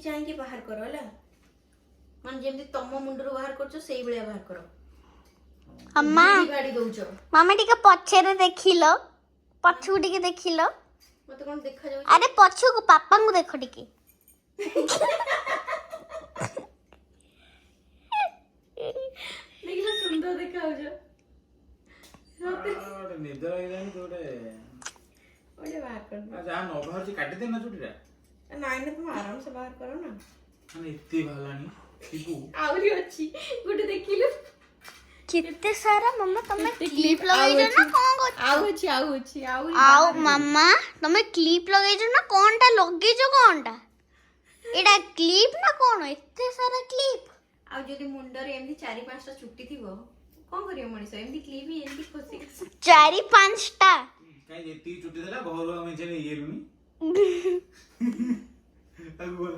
ଚାହିଁକି ବାହାର କର ହେଲା, ମାନେ ଯେମିତି ତମ ମୁଣ୍ଡରୁ ବାହାର କରୁଛ ସେଇ ଭଳିଆ ବାହାର କର। अम्मा ଗାଡ଼ି ଦଉଛ मम्मी टिके पछरे देखिलो, पछू टिके देखिलो। ମତେ କଣ ଦେଖାଯାଉଛି? अरे पछू को पापा को देखो टिके। ଦେଖିଲ ସୁନ୍ଦର ଦେଖାଯାଉଛ। ନିଦ ଲାଗିଲାନି ଗୋଟେ ବାହାର କର। ଯାହା ନ ବାହାରୁଛି କାଟିଦେ ନା ଚୁଟିଟା। ନାଇଁ ନା ତମେ ଆରାମସେ ବାହାର କର ନା। ମାନେ ଏତେ ବାହାରିଲାଣି ଟିପୁ। ଆହୁରି ଅଛି ଗୋଟେ ଦେଖିଲୁ कितने सारा मम्मा तमे क्लिप लगाई ना कोन को ଆଉ ଅଛି ଆହୁରି आओ मम्मा तमे क्लिप लगाई ना कोनटा लगे जो कोनटा एडा क्लिप ना कोन एते सारा क्लिप। ଆଉ ଯଦି ମୁଣ୍ଡରେ ଏମିତି 4-5ଟା ଚୁଟି ଥିବ କଣ କରିବ ମଣିଷ? ଏମିତି କ୍ଲିପ ଏମିତି ଖୋସି 4-5टा କାଇଁ ଯେତିକି ଚୁଟି ଥିଲା ଘରୁ ଆମେ ଇଏ ଲୁନି। ତାକୁ ବୋଲ